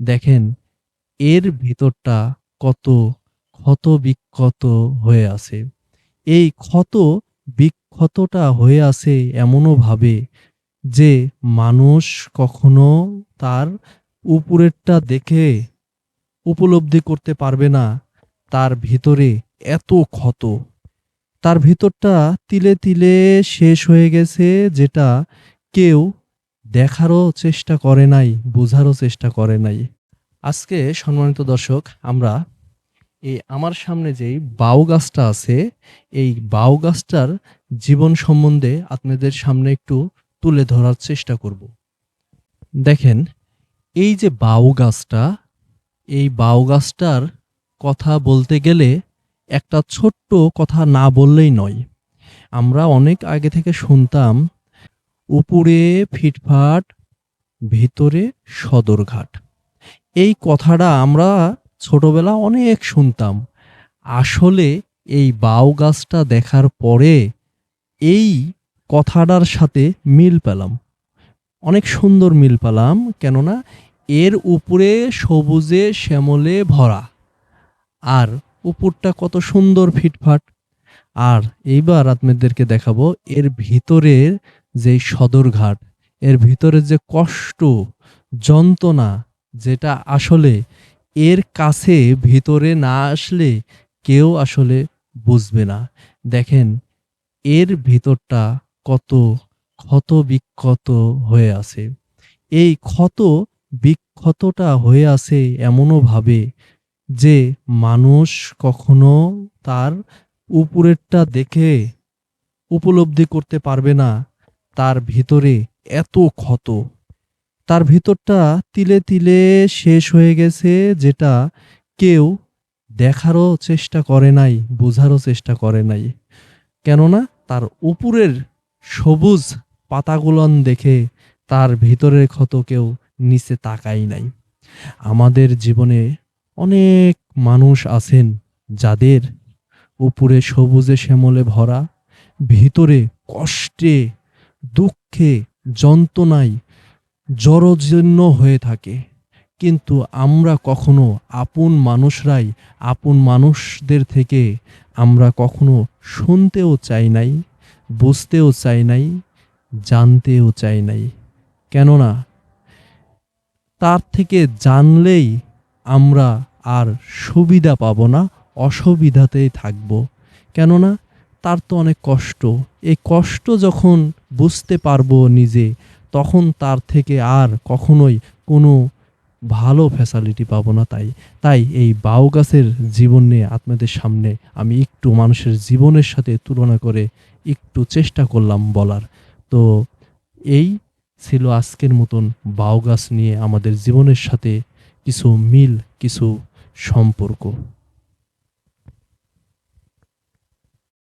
দেখেন এর ভিতরটা কত ক্ষত-বিক্ষত হয়ে আছে। এই ক্ষত-বিক্ষতটা হয়ে আছে এমনভাবে যে মানুষ কখনো তার উপরেরটা দেখে উপলব্ধি করতে পারবে না তার ভিতরে এত ক্ষত। তার ভিতরটা তিলে, তিলে শেষ হয়ে গেছে, যেটা কেউ দেখারও চেষ্টা করে নাই, বোঝারও চেষ্টা করে নাই। আজকে সম্মানিত দর্শক, আমরা আমার সামনে যেই বাউ গাছটা আছে, এই বাউ গাছটার জীবন সম্বন্ধে আপনাদের সামনে একটু তুলে ধরার চেষ্টা করব। দেখেন, এই যে বাউ গাছটা, এই বাউ গাছটার কথা বলতে গেলে একটা ছোট্ট কথা না বললেই নয়। আমরা অনেক আগে থেকে শুনতাম, উপরে ফিটফাট, ভিতরে সদরঘাট। এই কথাটা আমরা ছোটবেলা অনেক শুনতাম। আসলে এই বাউ গাছটা দেখার পরে এই কথাটার সাথে মিল পেলাম। অনেক সুন্দর মিল পেলাম। কেননা এর উপরে সবুজে শ্যামলে ভরা। আর উপরটা কত সুন্দর ফিটফাট। আর এইবার আপনাদেরকে দেখাবো এর ভিতরের যে সদরঘাট, এর ভিতরের যে কষ্ট, যন্ত্রণা, যেটা আসলে এর কাছে ভিতরে না আসলে কেউ আসলে বুঝবে না। দেখেন এর ভিতরটা কত ক্ষত-বিক্ষত হয়ে আছে। এই ক্ষত-বিক্ষতটা হয়ে আছে এমনভাবে যে মানুষ কখনো তার উপরেরটা দেখে উপলব্ধি করতে পারবে না তার ভিতরে এত ক্ষত। তার ভিতরটা তিলে, তিলে শেষ হয়ে গেছে, যেটা কেউ দেখারও চেষ্টা করে নাই, বোঝারও চেষ্টা করে নাই। কেননা তার উপরের সবুজ পাতাগুলোন দেখে তার ভিতরের ক্ষত কেউ নিচে তাকায় নাই। আমাদের জীবনে অনেক মানুষ আছেন যাদের উপরে সবুজে শ্যামলে ভরা, ভিতরে কষ্টে, দুঃখে, যন্ত্রণায় জরাজীর্ণ হয়ে থাকে। কিন্তু আমরা কখনো আপন মানুষদের থেকে আমরা কখনো শুনতেও চাই নাই, বুঝতেও চাই নাই, জানতেও চাই নাই। কেননা তার থেকে জানলেই আমরা আর সুবিধা পাবো না, অসুবিধাতেই থাকবো। কেননা তার তো অনেক কষ্ট। এই কষ্ট যখন বুঝতে পারবো নিজে, তখন তার থেকে আর কখনোই কোনো ভালো ফ্যাসালিটি পাবো না। তাই এই বাউ গাছের জীবন নিয়ে আপনাদের সামনে আমি একটু মানুষের জীবনের সাথে তুলনা করে একটু চেষ্টা করলাম বলার। তো এই ছিল আজকের মতন বাউ গাছ নিয়ে আমাদের জীবনের সাথে কিছু মিল, কিছু সম্পর্ক।